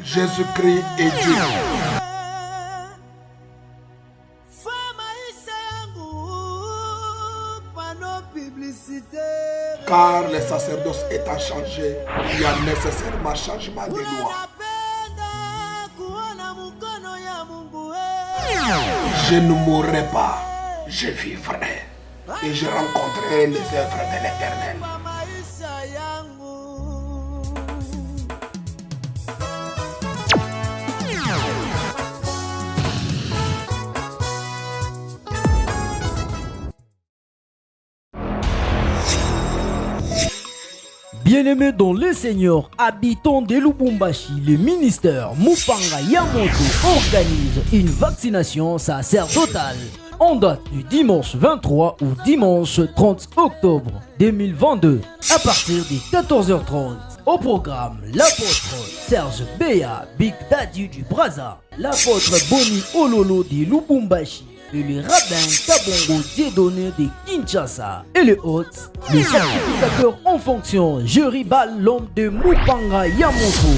Jésus-Christ est Dieu. Car le sacerdoce étant changé, il y a nécessairement changement de loi. Je ne mourrai pas, je vivrai et je rencontrerai les œuvres de l'Éternel. Bien-aimés dans le Seigneur, habitants de Lubumbashi, le ministère Mupanga Yamoto organise une vaccination sacerdotale en date du dimanche 23 ou dimanche 30 octobre 2022 à partir de 14h30. Au programme, l'apôtre Serge Béa, Big Daddy du Brazza, l'apôtre Boni Ololo de Lubumbashi et le rabbin Kabongo Dieudonné de Kinshasa et le hôte, le sacrificateur en fonction, Jeribal, l'homme de Mupanga Yamoto.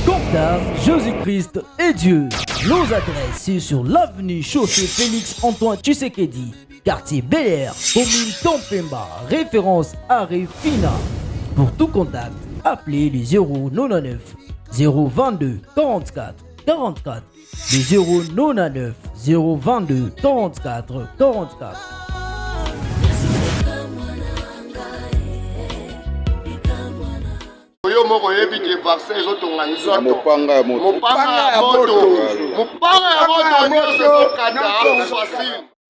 Contact Jésus-Christ et Dieu. Nos adresses sur l'avenue Chaussée Félix Antoine Tshisekedi, quartier Bel-Air, commune Tampemba, référence Arrêt Fina. Pour tout contact, appelez le 099 022 44 44, le 099 022 44 44.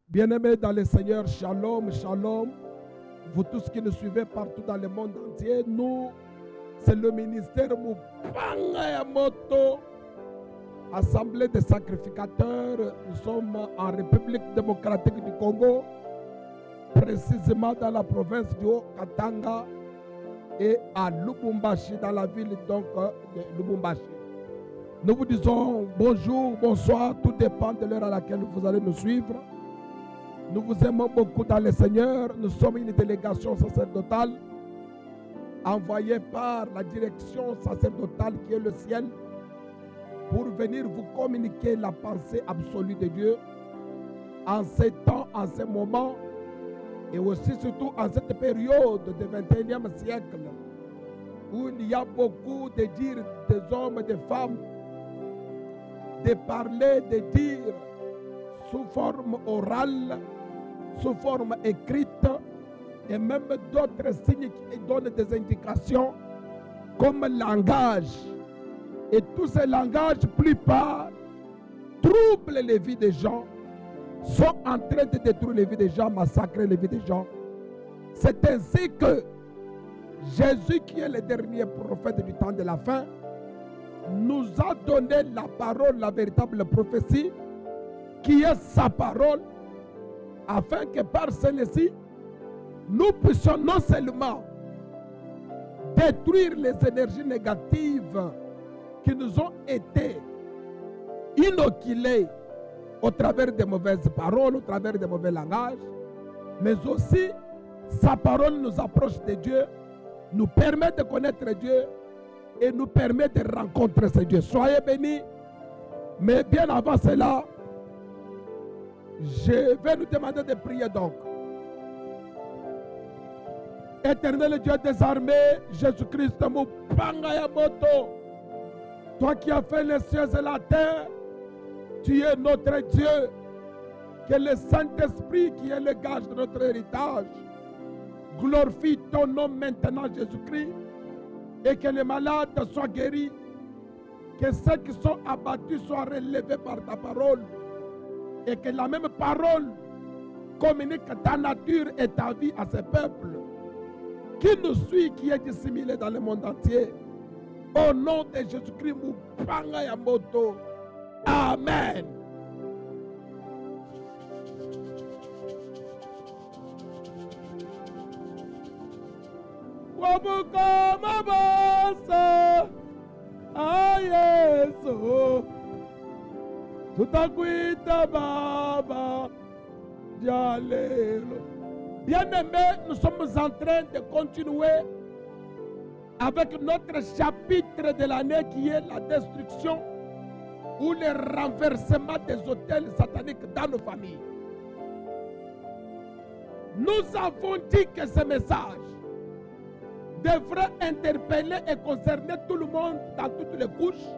Bien-aimés dans le Seigneur, shalom, shalom. Vous tous qui nous suivez partout dans le monde entier, nous, c'est le ministère Mupanga Yamoto, Assemblée des sacrificateurs. Nous sommes en République démocratique du Congo, précisément dans la province du Haut-Katanga et à Lubumbashi, dans la ville donc de Lubumbashi. Nous vous disons bonjour, bonsoir, tout dépend de l'heure à laquelle vous allez nous suivre. Nous vous aimons beaucoup dans le Seigneur. Nous sommes une délégation sacerdotale envoyée par la direction sacerdotale qui est le ciel pour venir vous communiquer la pensée absolue de Dieu en ces temps, en ces moments et aussi surtout en cette période du 21e siècle où il y a beaucoup de dire des hommes et des femmes, de parler, de dire sous forme orale, sous forme écrite et même d'autres signes qui donnent des indications comme langage. Et tous ces langages, plupart, troublent les vies des gens, sont en train de détruire les vies des gens, massacrer les vies des gens. C'est ainsi que Jésus, qui est le dernier prophète du temps de la fin, nous a donné la parole, la véritable prophétie, qui est sa parole, afin que par celle-ci, nous puissions non seulement détruire les énergies négatives qui nous ont été inoculées au travers des mauvaises paroles, au travers des mauvais langages, mais aussi sa parole nous approche de Dieu, nous permet de connaître Dieu et nous permet de rencontrer ce Dieu. Soyez bénis, mais bien avant cela, je vais nous demander de prier donc. Éternel Dieu des armées, Jésus-Christ, Mupanga Yamoto, toi qui as fait les cieux et la terre, tu es notre Dieu. Que le Saint-Esprit, qui est le gage de notre héritage, glorifie ton nom maintenant, Jésus-Christ, et que les malades soient guéris, que ceux qui sont abattus soient relevés par ta parole, et que la même parole communique ta nature et ta vie à ce peuple qui nous suit, qui est disséminé dans le monde entier. Au nom de Jésus-Christ, Mupanga Yamoto. Amen. Wabuka mabasa ayeso tutakuita baba dialelo. Bien-aimés, nous sommes en train de continuer avec notre chapitre de l'année qui est la destruction ou le renversement des autels sataniques dans nos familles. Nous avons dit que ce message devrait interpeller et concerner tout le monde dans toutes les couches,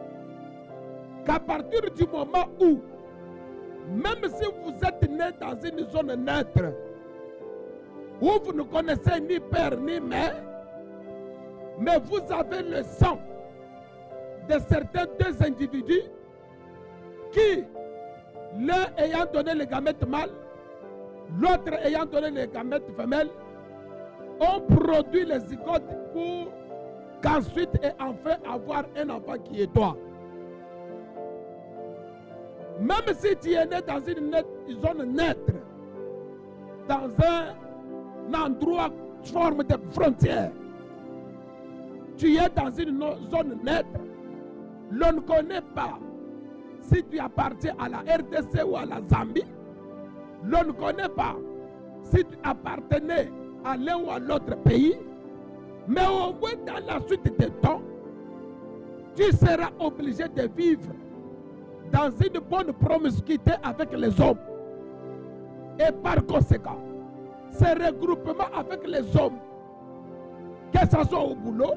qu'à partir du moment où, même si vous êtes né dans une zone neutre, où vous ne connaissez ni père ni mère, mais vous avez le sang de certains deux individus qui, l'un ayant donné les gamètes mâles, l'autre ayant donné les gamètes femelles, ont produit les zygotes pour qu'ensuite et enfin avoir un enfant qui est toi. Même si tu es né dans une zone neutre, dans un endroit forme de frontière, tu es dans une zone neutre, l'on ne connaît pas si tu appartiens à la RDC ou à la Zambie, l'on ne connaît pas si tu appartenais à l'un ou à l'autre pays, mais au moins dans la suite des temps, tu seras obligé de vivre dans une bonne promiscuité avec les hommes. Et par conséquent, ce regroupement avec les hommes, que ce soit au boulot,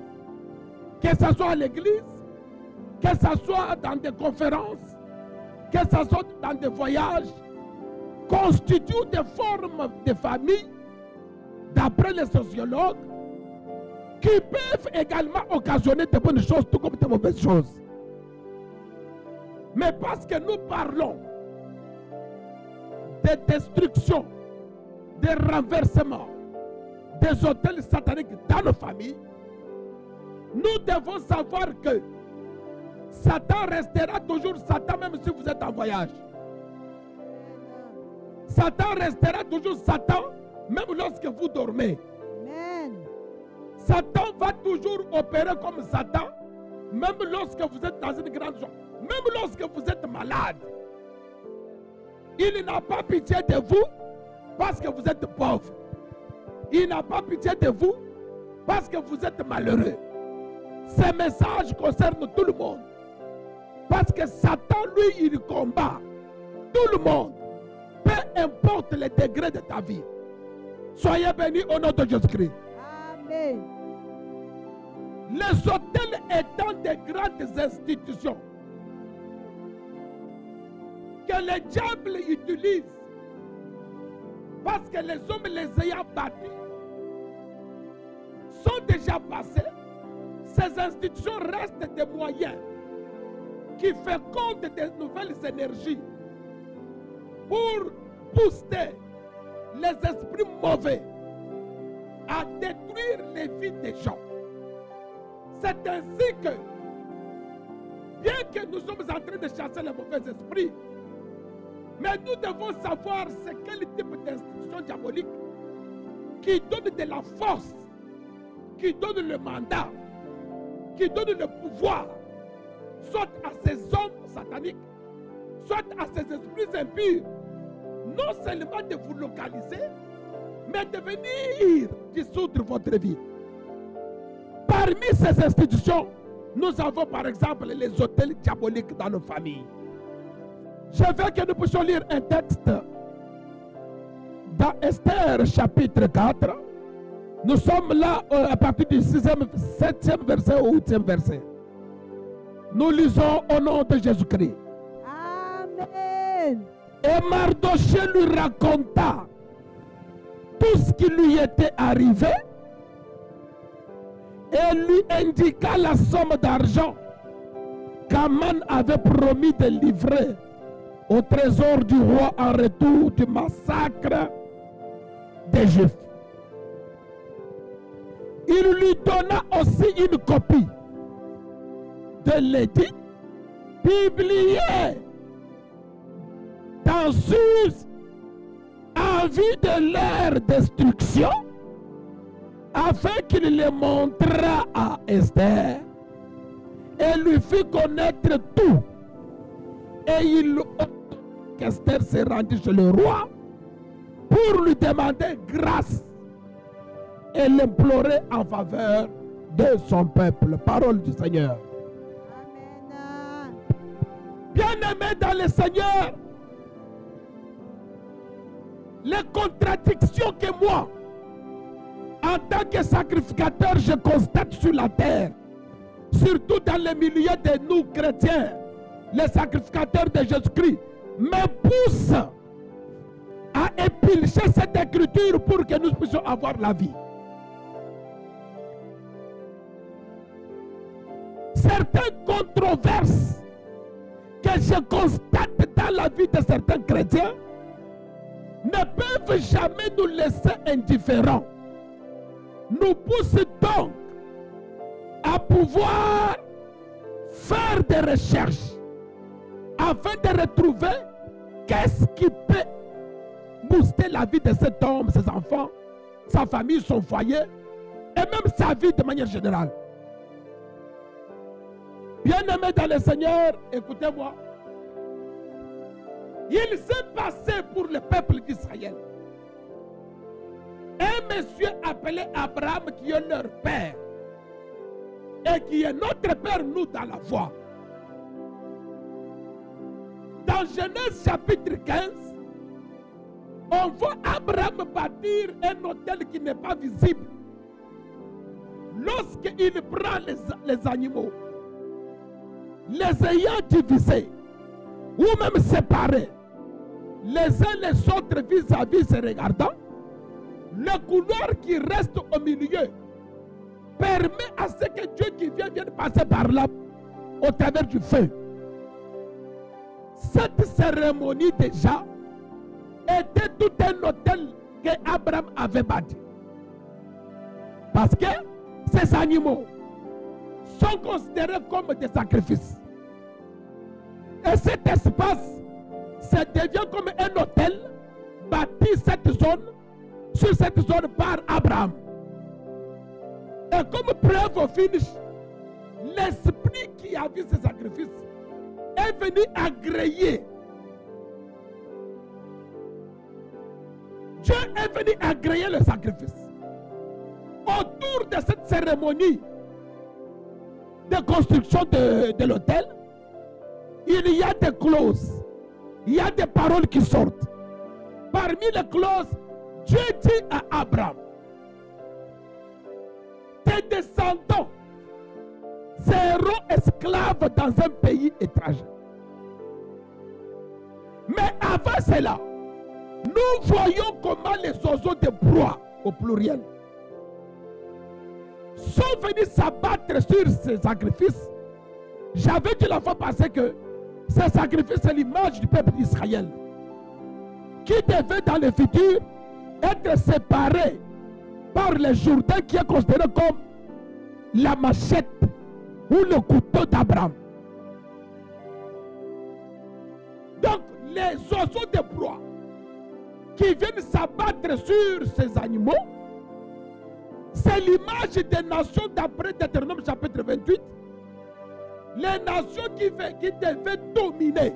que ce soit à l'église, que ce soit dans des conférences, que ce soit dans des voyages, constituent des formes de famille, d'après les sociologues, qui peuvent également occasionner de bonnes choses tout comme de mauvaises choses. Mais parce que nous parlons de destruction, de renversement des autels sataniques dans nos familles, nous devons savoir que Satan restera toujours Satan même si vous êtes en voyage. Satan restera toujours Satan même lorsque vous dormez. Amen. Satan va toujours opérer comme Satan même lorsque vous êtes dans une grande joie. Même lorsque vous êtes malade. Il n'a pas pitié de vous parce que vous êtes pauvre. Il n'a pas pitié de vous parce que vous êtes malheureux. Ce message concerne tout le monde. Parce que Satan, lui, il combat tout le monde. Peu importe le degré de ta vie. Soyez bénis au nom de Jésus-Christ. Amen. Les hôtels étant des grandes institutions que le diable utilise parce que les hommes les ayant bâtis sont déjà passés. Ces institutions restent des moyens qui fécondent de nouvelles énergies pour booster les esprits mauvais à détruire les vies des gens. C'est ainsi que, bien que nous sommes en train de chasser les mauvais esprits, mais nous devons savoir c'est quel type d'institution diabolique qui donne de la force, qui donne le mandat, qui donne le pouvoir, soit à ces hommes sataniques, soit à ces esprits impurs, non seulement de vous localiser, mais de venir dissoudre votre vie. Parmi ces institutions, nous avons par exemple les hôtels diaboliques dans nos familles. Je veux que nous puissions lire un texte dans Esther chapitre 4. Nous sommes là à partir du 6e, 7e verset ou 8e verset. Nous lisons au nom de Jésus-Christ. Amen. Et Mardochée lui raconta tout ce qui lui était arrivé et lui indiqua la somme d'argent qu'Aman avait promis de livrer au trésor du roi en retour du massacre des Juifs. Il lui donna aussi une copie de l'édit publié dans Suse en vue de leur destruction, afin qu'il le montrât à Esther et lui fit connaître tout. Et il qu'Esther se rendit chez le roi pour lui demander grâce et l'implorer en faveur de son peuple. Parole du Seigneur. Amen. Bien-aimés dans le Seigneur, les contradictions que moi, en tant que sacrificateur, je constate sur la terre, surtout dans le milieu de nous chrétiens, les sacrificateurs de Jésus-Christ, me poussent à épilcher cette écriture pour que nous puissions avoir la vie. Certaines controverses que je constate dans la vie de certains chrétiens ne peuvent jamais nous laisser indifférents. Nous poussent donc à pouvoir faire des recherches afin de retrouver qu'est-ce qui peut booster la vie de cet homme, ses enfants, sa famille, son foyer et même sa vie de manière générale. Bien-aimés dans le Seigneur, écoutez-moi. Il s'est passé pour le peuple d'Israël un monsieur appelé Abraham qui est leur père et qui est notre père, nous, dans la foi. Dans Genèse chapitre 15, on voit Abraham bâtir un autel qui n'est pas visible. Lorsqu'il prend les animaux, les ayant divisés ou même séparés, les uns les autres vis-à-vis se regardant, le couloir qui reste au milieu permet à ce que Dieu qui vienne passer par là au travers du feu. Cette cérémonie déjà était tout un autel que Abraham avait bâti. Parce que ces animaux sont considérés comme des sacrifices. Et cet espace ça devient comme un hôtel bâti sur cette zone par Abraham. Et comme preuve au finish, l'esprit qui a vu ces sacrifices est venu agréer. Dieu est venu agréer le sacrifice. Autour de cette cérémonie de construction de l'autel, il y a des clauses. Il y a des paroles qui sortent. Parmi les clauses, Dieu dit à Abraham, tes descendants seront esclaves dans un pays étranger. Mais avant cela, nous voyons comment les oiseaux de proie, au pluriel, sont venus s'abattre sur ces sacrifices. J'avais dit la fois passée que ce sacrifice, c'est l'image du peuple d'Israël qui devait dans le futur être séparé par le Jourdain qui est considéré comme la machette ou le couteau d'Abraham. Donc les oiseaux de proie qui viennent s'abattre sur ces animaux, c'est l'image des nations d'après Deutéronome chapitre 28. Les nations qui devaient dominer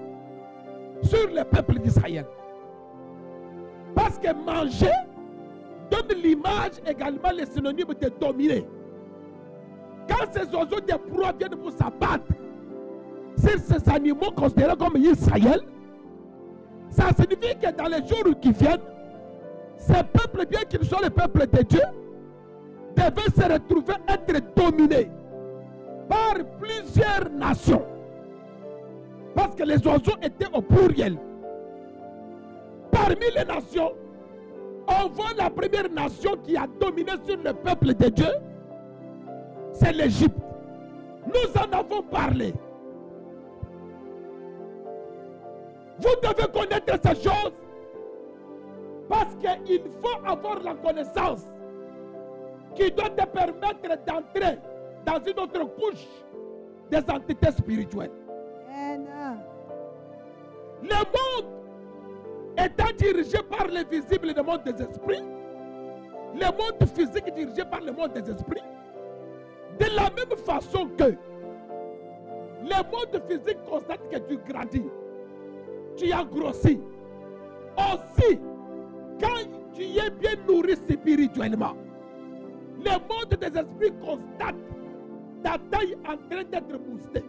sur le peuple d'Israël. Parce que manger donne l'image également les synonymes de dominer. Quand ces oiseaux de proie viennent pour s'abattre sur ces animaux considérés comme Israël, ça signifie que dans les jours qui viennent, ces peuples, bien qu'ils soient le peuple de Dieu, devaient se retrouver être dominés par plusieurs nations. Parce que les oiseaux étaient au pluriel. Parmi les nations, on voit la première nation qui a dominé sur le peuple de Dieu, c'est l'Égypte. Nous en avons parlé. Vous devez connaître ces choses parce qu'il faut avoir la connaissance qui doit te permettre d'entrer dans une autre couche des entités spirituelles. Amen. Le monde étant dirigé par le visible et le monde des esprits, le monde physique est dirigé par le monde des esprits, de la même façon que le monde physique constate que tu grandis, tu as grossi. Aussi, quand tu es bien nourri spirituellement, le monde des esprits constate ta taille en train d'être boostée.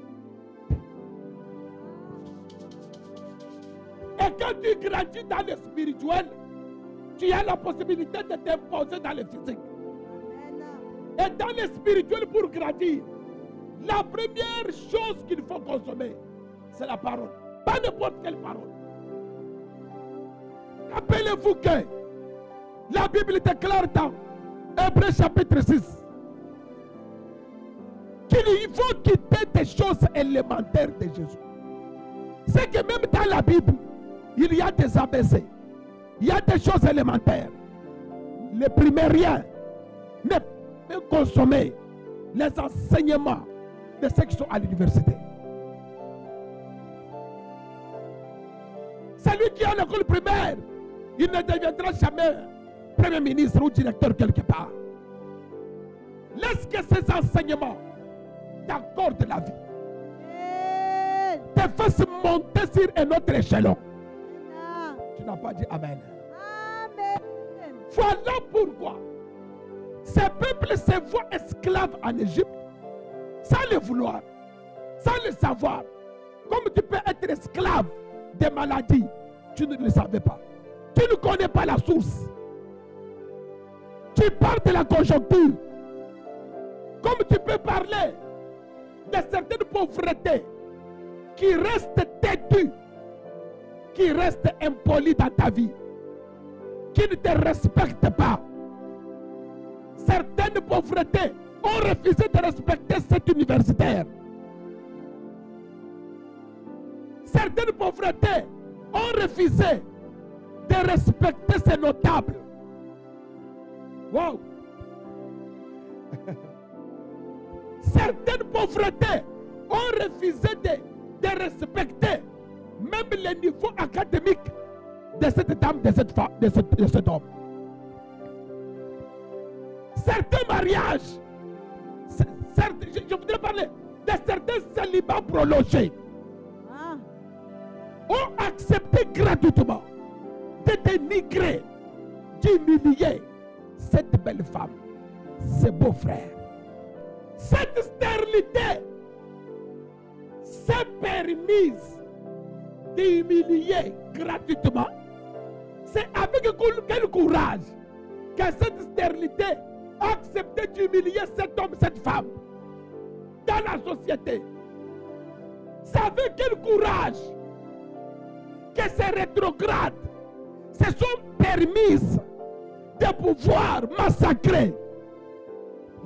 Et quand tu grandis dans le spirituel, tu as la possibilité de t'imposer dans le physique. Et dans le spirituel, pour grandir, la première chose qu'il faut consommer, c'est la parole. Pas n'importe quelle parole. Rappelez-vous que la Bible déclare dans Hébreux chapitre 6 qu'il faut quitter des choses élémentaires de Jésus. C'est que même dans la Bible, il y a des ABC. Il y a des choses élémentaires. Le primérien ne peut consommer les enseignements de ceux qui sont à l'université. Celui qui est à l'école primaire, il ne deviendra jamais premier ministre ou directeur quelque part. Laisse que ces enseignements t'accordent la vie. Te fassent monter sur un autre échelon. Tu n'as pas dit Amen. Amen. Voilà pourquoi ces peuples se voient esclaves en Égypte sans le vouloir, sans le savoir. Comme tu peux être esclave des maladies, tu ne le savais pas. Tu ne connais pas la source. Tu parles de la conjoncture. Comme tu peux parler de certaines pauvretés qui restent têtues, qui restent impolies dans ta vie, qui ne te respectent pas. Certaines pauvretés ont refusé de respecter cet universitaire. Certaines pauvretés ont refusé de respecter ces notables. Wow! Certaines pauvretés ont refusé de respecter même le niveau académique de cette dame, de cette femme, de cet homme. Certains mariages, je voudrais parler de certains célibats prolongés, ont accepté gratuitement de dénigrer, d'humilier cette belle femme, ce beau frère. Cette stérilité s'est permise d'humilier gratuitement. C'est avec quel courage que cette stérilité a accepté d'humilier cet homme, cette femme dans la société. C'est avec quel courage que ces rétrogrades se sont permises de pouvoir massacrer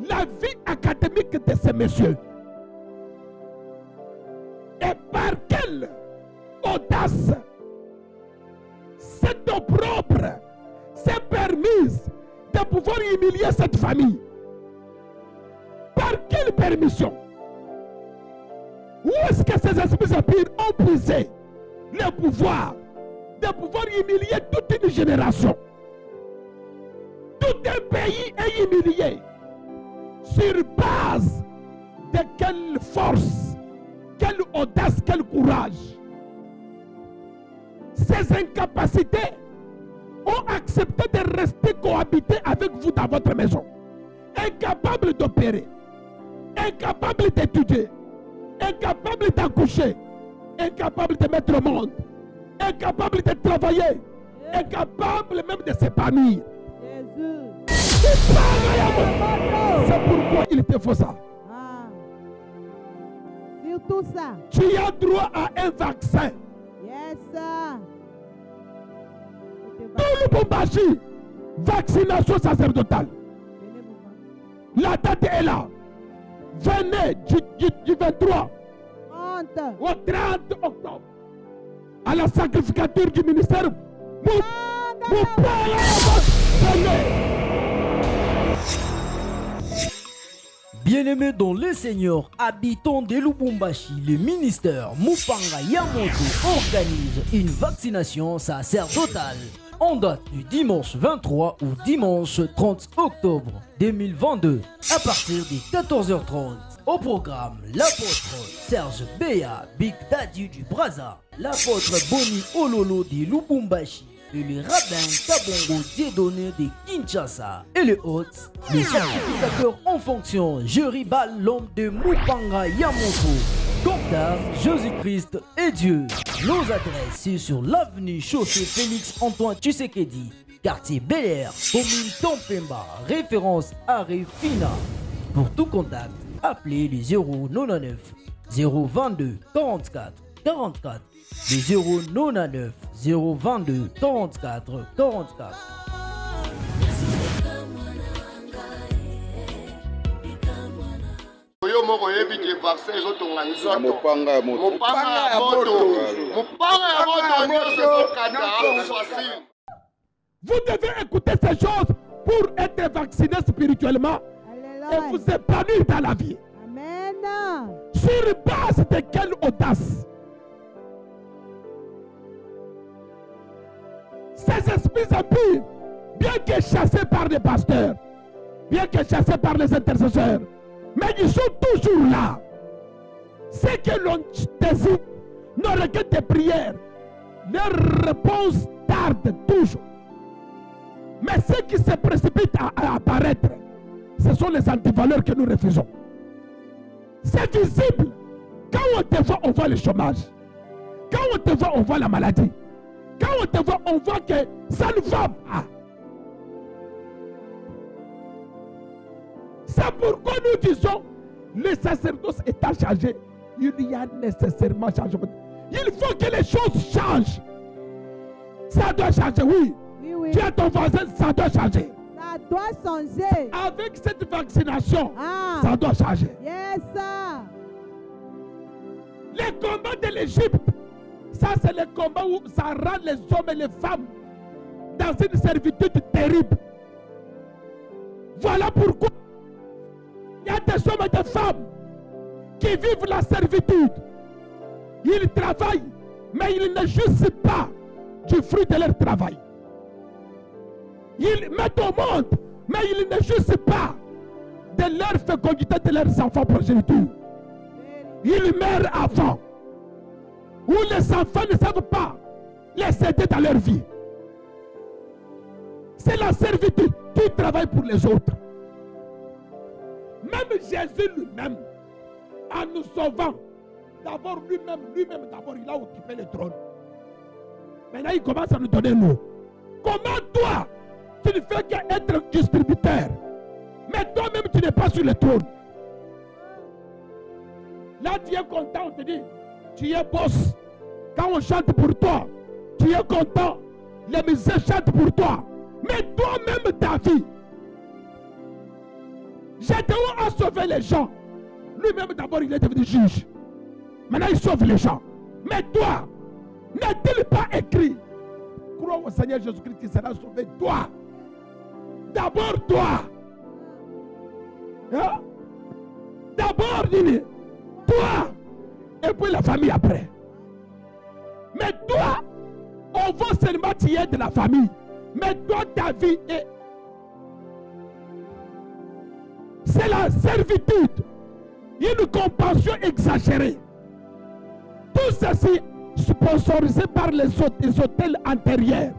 la vie académique de ces messieurs. Et par quelle audace cet opprobre s'est permise de pouvoir humilier cette famille? Par quelle permission? Où est-ce que ces esprits impurs ont puisé le pouvoir de pouvoir humilier toute une génération? Tout un pays est humilié. Sur base de quelle force, quelle audace, quel courage? Ces incapacités ont accepté de rester cohabiter avec vous dans votre maison. Incapables d'opérer, incapables d'étudier, incapables d'accoucher, incapables de mettre au monde, incapables de travailler, incapables même de s'épanouir. C'est pourquoi il te faut ça. Surtout ça. Tu as droit à un vaccin. Yes. Tout le Lubumbashi, vaccination sacerdotale. La date est là. Venez du 23 au 30 octobre à la sacrificature du ministère. Bien-aimés dans le Seigneur, habitants de Lubumbashi, le ministère Mupanga Yamoto organise une vaccination sacerdotale en date du dimanche 23 au dimanche 30 octobre 2022 à partir de 14h30. Au programme, l'apôtre Serge Béa, Big Daddy du Brazza, l'apôtre Boni Ololo de Lubumbashi, et le rabbin Tabongo Dieudonné de Kinshasa. Et le hôte, le sacrificateur en fonction, Jeribal, l'homme de Mupanga Yamoto. Contact Jésus-Christ et Dieu. Nos adresses sont sur l'avenue Chaussée Félix Antoine Tshisekedi, quartier Bel Air, commune Tampemba, référence Arrêt Fina. Pour tout contact, appelez le 099 022 44 44, le 099 022 44 44. Yo moko yebi ke vaccin ezotonga nzoto mopanga ya moto nyonso ezokata facile. Vous devez écouter ces choses pour être vacciné spirituellement et Alléluia. vous épanouir dans la vie. Amen. Sur base de quelle audace? Ces esprits impurs, bien que chassés par les pasteurs, bien que chassés par les intercesseurs, mais ils sont toujours là. Ce que l'on désire, nos requêtes de prière, leur réponse tarde toujours. Mais ceux qui se précipitent à apparaître, ce sont les antivaleurs que nous refusons. C'est visible. Quand on te voit, on voit le chômage. Quand on te voit, on voit la maladie. Quand on te voit, on voit que ça ne va pas. C'est pourquoi nous disons, le sacerdoce étant changé, il y a nécessairement changement. Il faut que les choses changent. Ça doit changer, oui. Oui, oui. Tu as ton voisin, ça doit changer. Ça doit changer. Avec cette vaccination, Ah. ça doit changer. Yes, sir. Les combats de l'Égypte, ça c'est le combat où ça rend les hommes et les femmes dans une servitude terrible. Voilà pourquoi il y a des hommes et des femmes qui vivent la servitude. Ils travaillent, mais ils ne jouissent pas du fruit de leur travail. Ils mettent au monde, mais ils ne jouissent pas de leur fécondité de leurs enfants progéniture. Ils meurent avant. Ou les enfants ne savent pas les aider dans leur vie. C'est la servitude qui travaille pour les autres. Même Jésus lui-même, en nous sauvant, d'abord lui-même d'abord il a occupé le trône. Maintenant il commence à nous donner l'eau. Comment toi, tu ne fais qu'être distributeur, mais toi-même tu n'es pas sur le trône. Là tu es content, on te dit, tu es boss. Quand on chante pour toi, tu es content. Les musiciens chantent pour toi. Mais toi-même ta vie, Gédéon a sauvé les gens. Lui-même d'abord il est devenu juge. Maintenant il sauve les gens. Mais toi, n'est-il pas écrit, crois au Seigneur Jésus-Christ qui sera sauvé, toi. D'abord toi. Hein? D'abord dis-le, toi. Et puis la famille après. Mais toi, on va seulement tirer de la famille. Mais toi, ta vie est... C'est la servitude. Une compassion exagérée. Tout ceci sponsorisé par les hôtels antérieurs.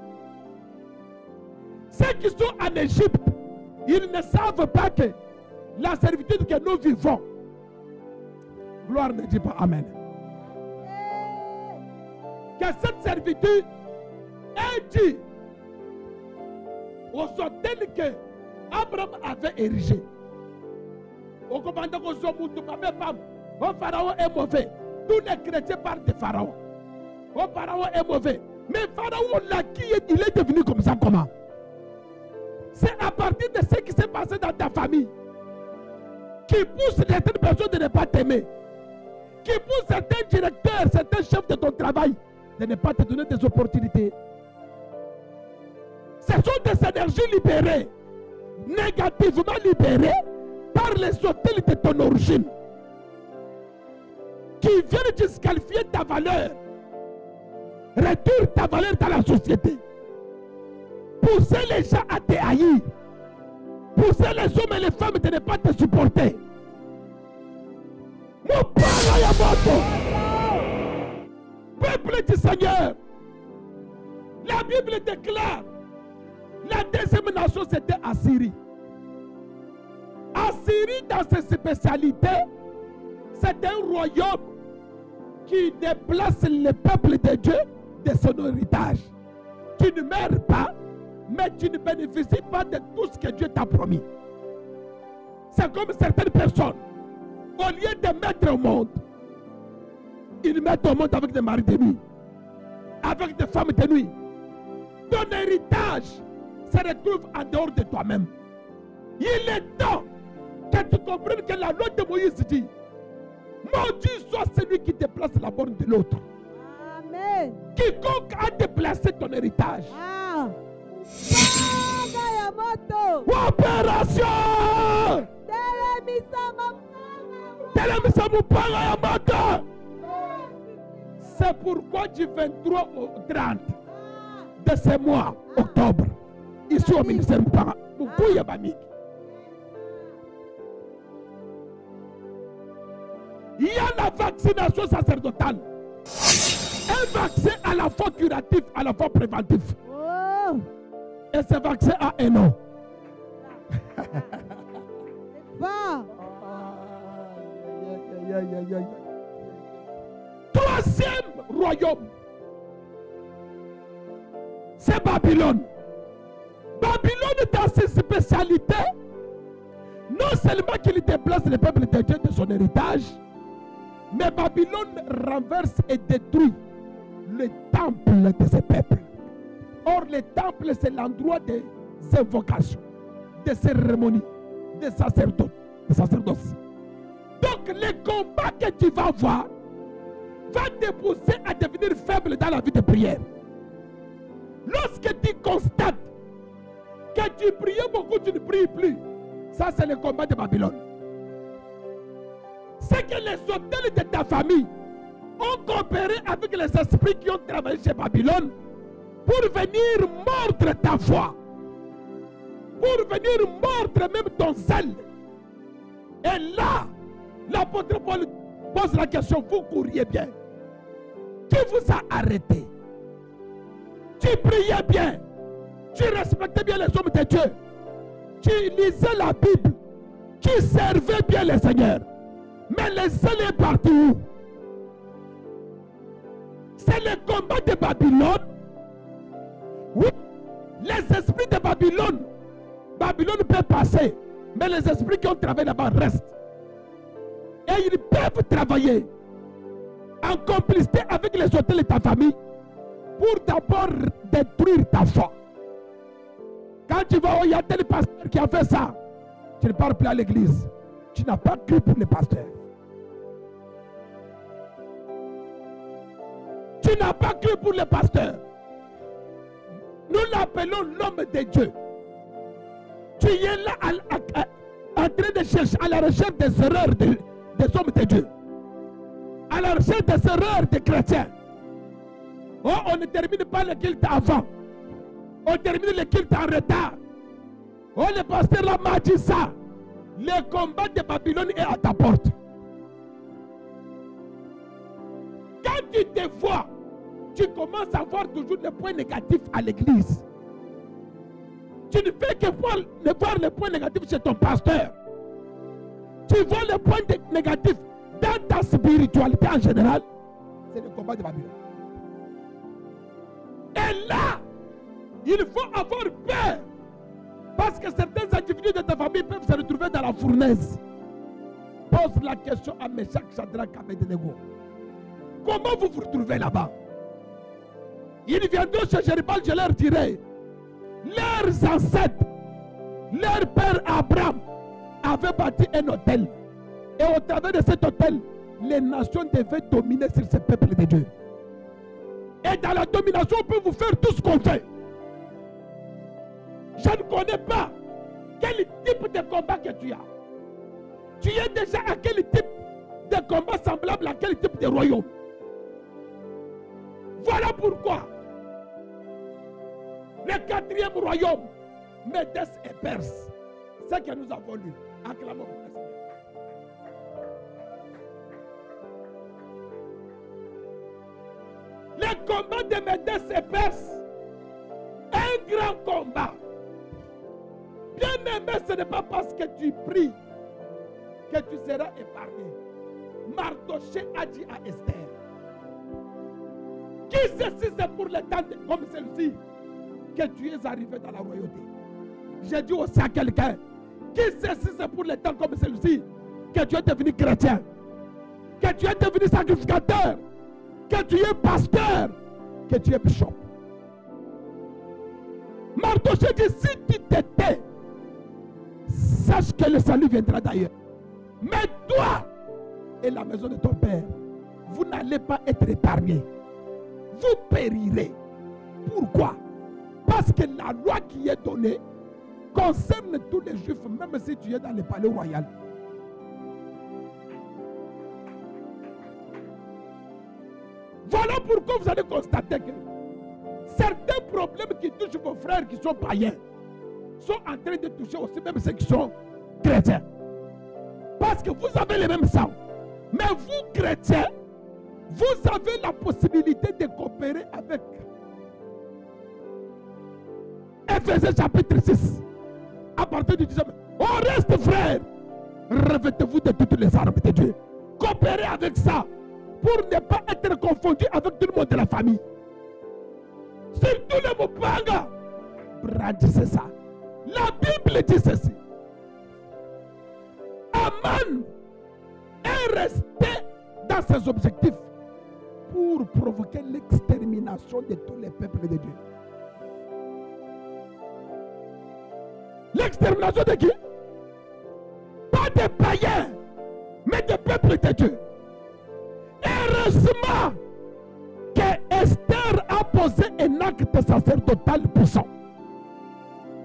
Ceux qui sont en Égypte, ils ne savent pas que la servitude que nous vivons, gloire ne dit pas Amen, que cette servitude est due aux hôtels que Abraham avait érigés. Au commandant que le pharaon est mauvais. Tous les chrétiens parlent de pharaon. Le pharaon est mauvais. Mais pharaon là, il est devenu comme ça comment? C'est à partir de ce qui s'est passé dans ta famille qui pousse certaines personnes de ne pas t'aimer, qui pousse certains directeurs, certains chefs de ton travail de ne pas te donner des opportunités. Ce sont des énergies libérées, négativement libérées par les hôtels de ton origine, qui viennent disqualifier ta valeur, réduire ta valeur dans la société, pousser les gens à te haïr, pousser les hommes et les femmes de ne pas te supporter. Mon Père Yamoto, peuple du Seigneur, la La Bible déclare, la deuxième nation c'était Assyrie. Assyrie dans ses spécialités, c'est un royaume qui déplace le peuple de Dieu de son héritage. Tu ne meurs pas, mais tu ne bénéficies pas de tout ce que Dieu t'a promis. C'est comme certaines personnes, au lieu de mettre au monde, ils mettent au monde avec des maris de nuit, avec des femmes de nuit. Ton héritage se retrouve en dehors de toi-même. Il est temps que tu comprennes que la loi de Moïse dit: maudit soit celui qui déplace la borne de l'autre. Amen. Quiconque a déplacé ton héritage. Ah. Panga ya moto. Opération! Telemisa mupanga ya moto. C'est pourquoi du 23 au 30 de ce mois, octobre, ici au ministère Mupanga, Mukuya Bamiki, il y a la vaccination sacerdotale. Un vaccin à la fois curatif, à la fois préventif. Oh. Et ce vaccin a un nom. Va. Troisième royaume, c'est Babylone. Babylone, dans ses spécialités, non seulement qu'il déplace le peuple de Dieu de son héritage, mais Babylone renverse et détruit le temple de ce peuple. Or, le temple, c'est l'endroit des invocations, des cérémonies, des sacerdoces. Donc, le combat que tu vas voir va te pousser à devenir faible dans la vie de prière. Lorsque tu constates que tu priais beaucoup, tu ne pries plus, ça c'est le combat de Babylone. C'est que les hôtels de ta famille ont coopéré avec les esprits qui ont travaillé chez Babylone pour venir mordre ta foi, pour venir mordre même ton zèle. Et là, l'apôtre Paul pose la question: vous couriez bien? Qui vous a arrêté? Tu priais bien, tu respectais bien les hommes de Dieu, tu lisais la Bible, tu servais bien le Seigneur. Mais le zèle est parti où? C'est le combat de Babylone. Oui, les esprits de Babylone, Babylone peut passer, mais les esprits qui ont travaillé là-bas restent. Et ils peuvent travailler en complicité avec les hôtels de ta famille pour d'abord détruire ta foi. Quand tu vas, il y a tel pasteur qui a fait ça, tu ne parles plus à l'église. Tu n'as pas cru pour le pasteur. Tu n'as pas cru pour le pasteur. Nous l'appelons l'homme de Dieu. Tu es là en train de chercher, à la recherche des erreurs des hommes de Dieu, à la recherche des erreurs des chrétiens. Oh, on ne termine pas le culte avant, on termine le culte en retard. Oh, le pasteur là m'a dit ça. Le combat de Babylone est à ta porte. Quand tu te vois, tu commences à voir toujours les points négatifs à l'église. Tu ne fais que voir les points négatifs chez ton pasteur. Tu vois les points négatifs dans ta spiritualité en général. C'est le combat de Babylone. Et là, il faut avoir peur. Parce que certains individus de ta famille peuvent se retrouver dans la fournaise. Pose la question à Meshach, Shadrach, Abednego. Comment vous vous retrouvez là-bas? Ils viendront chez Jérusalem, je leur dirai: leurs ancêtres, leur père Abraham avait bâti un hôtel. Et au travers de cet hôtel, les nations devaient dominer sur ce peuple de Dieu. Et dans la domination, on peut vous faire tout ce qu'on fait. Je ne connais pas quel type de combat que tu as. Tu es déjà à quel type de combat semblable à quel type de royaume. Voilà pourquoi le quatrième royaume, Médès et Perse, c'est que nous avons lu. Acclamons pour le Seigneur. Le combat de Médès et Perse Bien-aimé, ce n'est pas parce que tu pries que tu seras épargné. Mardochée a dit à Esther, qui sait si c'est pour les temps comme celle-ci que tu es arrivé dans la royauté? J'ai dit aussi à quelqu'un, qui sait si c'est pour les temps comme celle-ci que tu es devenu chrétien, que tu es devenu sacrificateur, que tu es pasteur, que tu es bishop? Mardochée dit, si tu t'étais, sache que le salut viendra d'ailleurs. Mais toi et la maison de ton père, vous n'allez pas être épargnés. Vous périrez. Pourquoi? Parce que la loi qui est donnée concerne tous les juifs, même si tu es dans le palais royal. Voilà pourquoi vous allez constater que certains problèmes qui touchent vos frères qui sont païens sont en train de toucher aussi même ceux qui sont chrétiens. Parce que vous avez le même sang. Mais vous, chrétiens, vous avez la possibilité de coopérer avec Ephésiens chapitre 6. À partir du 10e. Au reste, frères, revêtez-vous de toutes les armes de Dieu. Coopérez avec ça pour ne pas être confondu avec tout le monde de la famille. Surtout les Mupanga, brandissez ça. La Bible dit ceci. Aman est resté dans ses objectifs pour provoquer l'extermination de tous les peuples de Dieu. L'extermination de qui? Pas des païens, mais des peuples de Dieu. Heureusement que Esther a posé un acte sacerdotal puissant.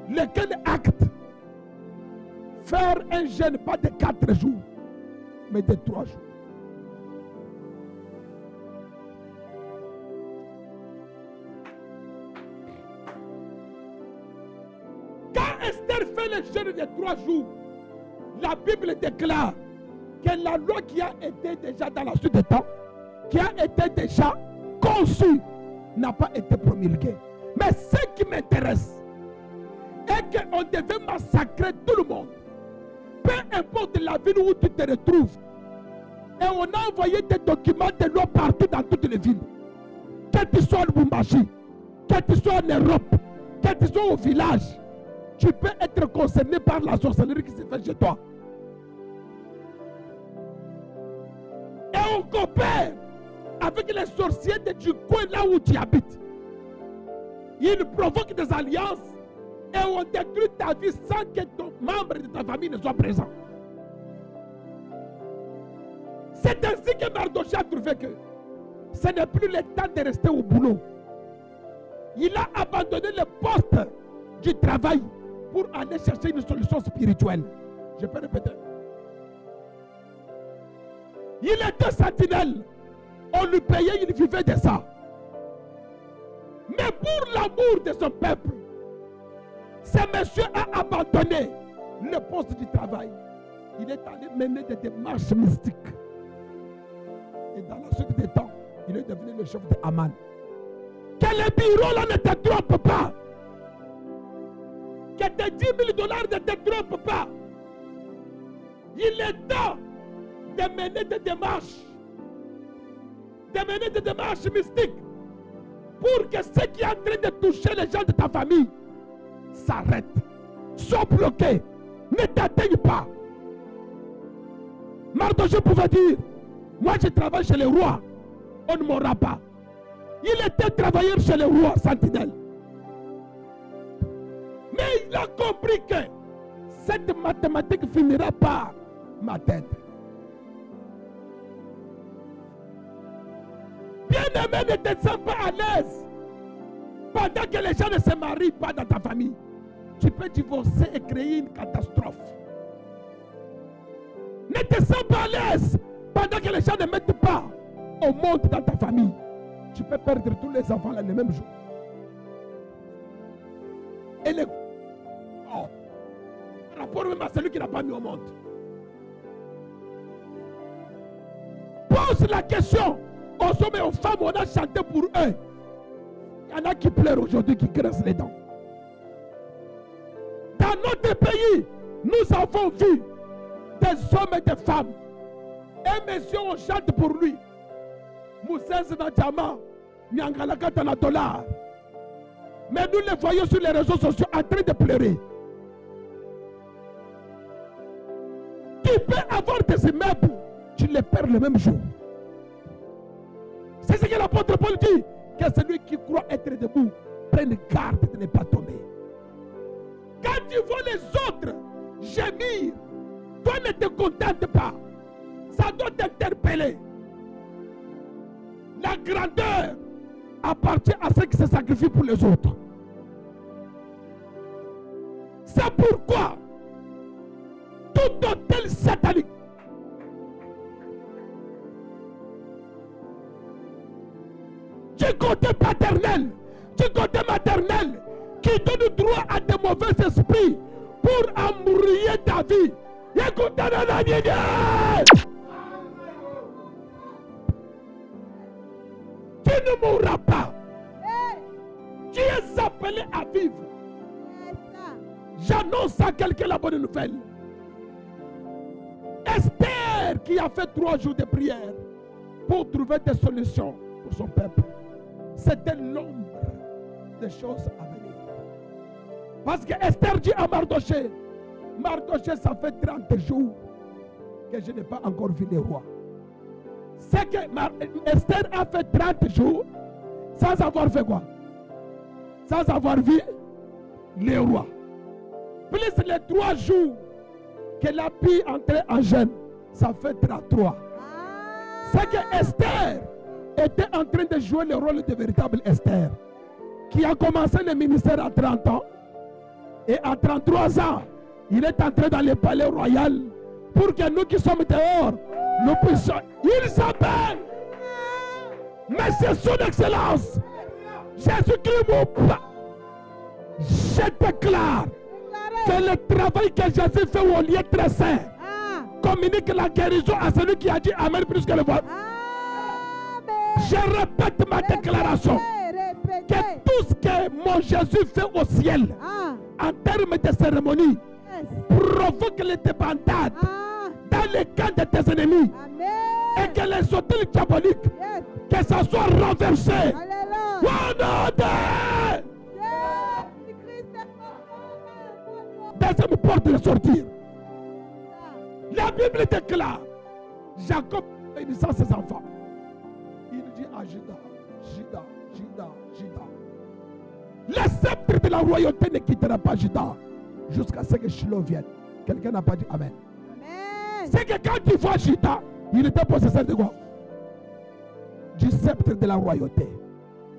Lequel acte? Faire un jeûne pas de 4 jours, mais de 3 jours. Quand Esther fait le jeûne de 3 jours, la Bible déclare que la loi qui a été déjà dans la suite des temps, qui a été déjà conçue, n'a pas été promulguée. Mais ce qui m'intéresse est qu'on devait massacrer tout le monde. Peu importe la ville où tu te retrouves. Et on a envoyé des documents de loi partout dans toutes les villes. Que tu sois en Lubumbashi, que tu sois en Europe, que tu sois au village, tu peux être concerné par la sorcellerie qui se fait chez toi. Et on coopère avec les sorciers du coin là où tu habites. Ils provoquent des alliances et on détruit ta vie sans que ton membre de ta famille ne soit présent. C'est ainsi que Mardochée a trouvé que ce n'est plus le temps de rester au boulot. Il a abandonné le poste du travail pour aller chercher une solution spirituelle. Je peux répéter. Il était sentinelle. On lui payait, il vivait de ça. Mais pour l'amour de son peuple, ce monsieur a abandonné le poste du travail. Il est allé mener des démarches mystiques. Et dans la suite des temps, il est devenu le chef de Aman. Que le bureau là ne te trompe pas. Que tes $10 000 ne te trompent pas. Il est temps de mener des démarches. De mener des démarches mystiques. Pour que ce qui est en train de toucher les gens de ta famille s'arrête. Sois bloqué. Ne t'atteigne pas. Mardochée pouvait dire, moi je travaille chez les rois. On ne m'aura pas. Il était travailleur chez les rois sentinelles. Mais il a compris que cette mathématique finira par m'atteindre. Bien-aimé, ne te sens pas à l'aise. Pendant que les gens ne se marient pas dans ta famille, tu peux divorcer et créer une catastrophe. Ne te sens pas à l'aise. Pendant que les gens ne mettent pas au monde dans ta famille, tu peux perdre tous les enfants là, le même jour. Et les... Oh. Rapport même à celui qui n'a pas mis au monde. Pose la question aux hommes et aux femmes, on a chanté pour eux. Il y en a qui pleurent aujourd'hui, qui graissent les dents. Dans notre pays, nous avons vu des hommes et des femmes. Et messieurs, on chante pour lui. Moussens na Djama, Nyangalaka na dollar. Mais nous les voyons sur les réseaux sociaux en train de pleurer. Tu peux avoir des immeubles, tu les perds le même jour. C'est ce que l'apôtre Paul dit, que celui qui croit être debout prenne garde de ne pas tomber. Quand tu vois les autres gémir, toi ne te contente pas. Ça doit t'interpeller. La grandeur appartient à ceux qui se sacrifient pour les autres. C'est pourquoi tout hôtel satanique du côté paternel, du côté maternel, qui donne droit à des mauvais esprits pour embrouiller ta vie. Écoutez la tu ne mourras pas. Tu es appelé à vivre. J'annonce à quelqu'un la bonne nouvelle. Esther qui a fait 3 jours de prière pour trouver des solutions pour son peuple. C'était l'ombre des choses à venir. Parce que Esther dit à Mardoché, Mardoché, ça fait 30 jours que je n'ai pas encore vu le roi. C'est que Esther a fait 30 jours sans avoir fait quoi? Sans avoir vu le roi. Plus les 3 jours qu'elle a pu entrer en jeûne, ça fait 33. C'est que Esther était en train de jouer le rôle de véritable Esther, qui a commencé le ministère à 30 ans, et à 33 ans, il est entré dans le palais royal pour que nous qui sommes dehors, nous puissions. Il s'appelle, mais c'est son excellence, Jésus-Christ mon père. Je déclare que le travail que Jésus fait au lieu très saint communique la guérison à celui qui a dit Amen plus que le vote. Je répète ma déclaration que tout ce que mon Jésus fait au ciel en termes de cérémonie provoque les débandades dans les camps de tes ennemis. Et que les hôtels diaboliques, que ça soit renversé. Deuxième porte de sortir. La Bible déclare, Jacob bénissant ses enfants. Il dit à Judas, Judas. Le sceptre de la royauté ne quittera pas Judas jusqu'à ce que Shiloh vienne. Quelqu'un n'a pas dit Amen. C'est que quand tu vois Judas, il était possesseur de quoi? Du sceptre de la royauté.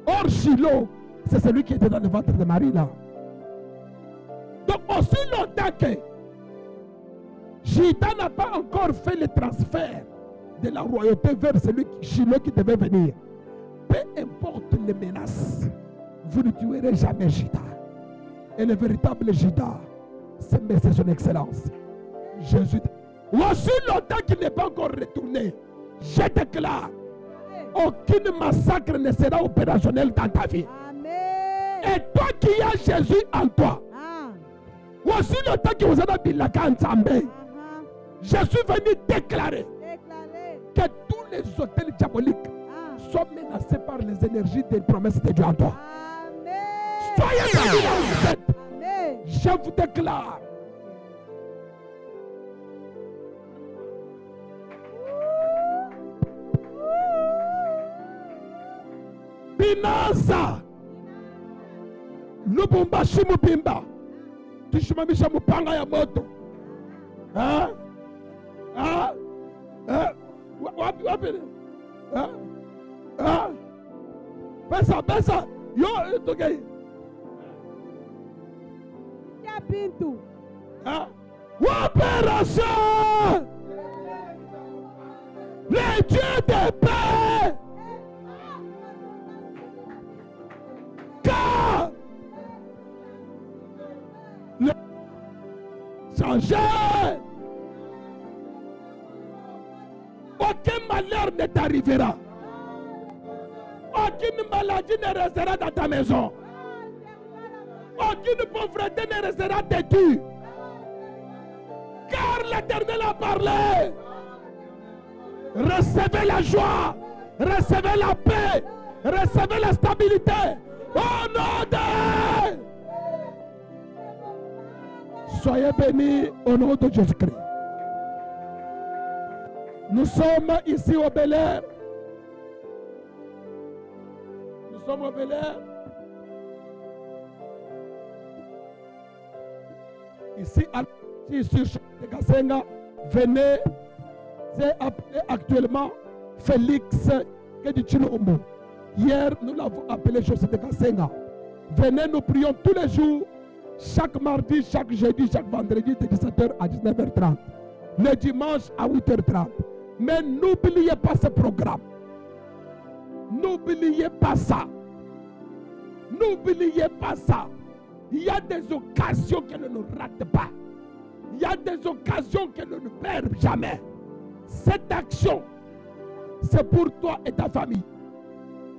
Or Shiloh, c'est celui qui était dans le ventre de Marie là. Donc aussi longtemps que Judas n'a pas encore fait le transfert de la royauté vers celui Shiloh qui devait venir, peu importe les menaces, vous ne tuerez jamais Judas. Et le véritable Judas, c'est son excellence. Jésus. Aussi longtemps qu'il n'est pas encore retourné, je déclare, aucun massacre ne sera opérationnel dans ta vie. Et toi qui as Jésus en toi, aussi longtemps que vous êtes la Kanzambé, je suis venu déclarer que tous les hôtels diaboliques sont menacés par les énergies des promesses de Dieu en toi. Soyez bénis là où vous êtes. Je vous déclare. Binanza Lubumbashi Mubimba Tushimamisha Mupanga ya moto. Wapi Pesa yo tokei Ya Bintu Opération les dieux de paix. Car le changer, aucun malheur ne t'arrivera. Aucune maladie ne restera dans ta maison. Aucune pauvreté ne restera têtue. l'Éternel a parlé. Recevez la joie, recevez la paix, recevez la stabilité. Au nom de... Soyez bénis au nom de Jésus-Christ. Nous sommes ici au Bel-Air. Nous sommes au Bel-Air. Ici, sur Gasenga, venez. C'est appelé actuellement Félix Kedichilombo. Hier, nous l'avons appelé José de Gasenga. Venez, nous prions tous les jours, chaque mardi, chaque jeudi, chaque vendredi de 17h à 19h30. Le dimanche à 8h30. Mais n'oubliez pas ce programme. N'oubliez pas ça. N'oubliez pas ça. Il y a des occasions que l'on ne rate pas. Il y a des occasions que l'on ne perd jamais. Cette action, c'est pour toi et ta famille.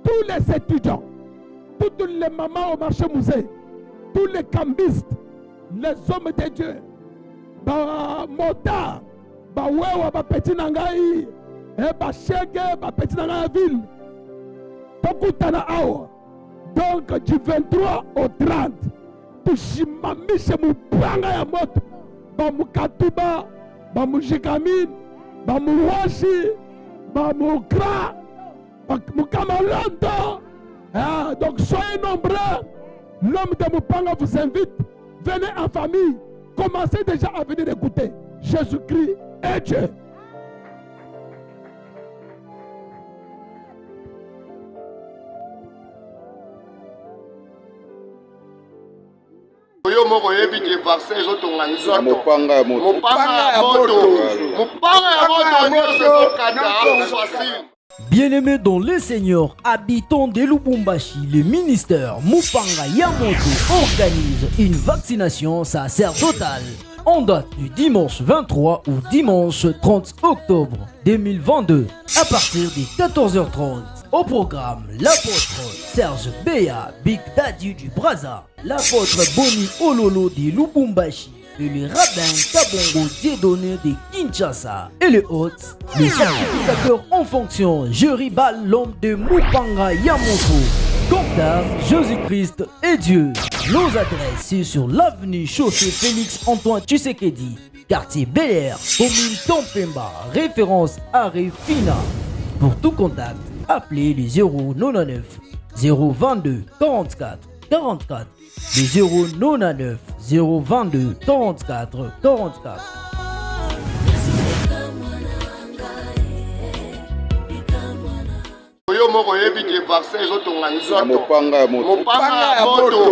Tous les étudiants, toutes les mamans au marché musée, tous les cambistes, les hommes de Dieu, ba mota, ba wewa, ba petit nangai, ba chege, ba petit nangai ville. Tokutana awa. Donc du 23 au 30, tushimamishe mupanga ya moto, ba mukatuba, ba mujikamine, ba muwashi, ba mukra, ba mukamalondo. Donc soyez nombreux. L'homme de Mupanga vous invite. Venez en famille. Commencez déjà à venir écouter. Jésus-Christ est Dieu. Mupanga ya moto. Bien-aimés dans le Seigneur, habitants de Lubumbashi, le ministère Mupanga Yamoto organise une vaccination sacerdotale en date du dimanche 23 au dimanche 30 octobre 2022 à partir de 14h30. Au programme, l'apôtre Serge Béa, Big Daddy du Brazza, l'apôtre Boni Ololo de Lubumbashi et le rabbin Kabongo Dieudonné de Kinshasa et le hôte, le sacrificateur en fonction, Jeribal, l'homme de Mupanga Yamoto. Contact Jésus-Christ et Dieu. Nos adresses sur l'avenue Chaussée Félix Antoine Tshisekedi, quartier Bel-Air, commune Tampemba, référence Arrêt Fina. Pour tout contact, appelez le 099 022 44 44, le 099 022 44 44. Mupanga ya moto.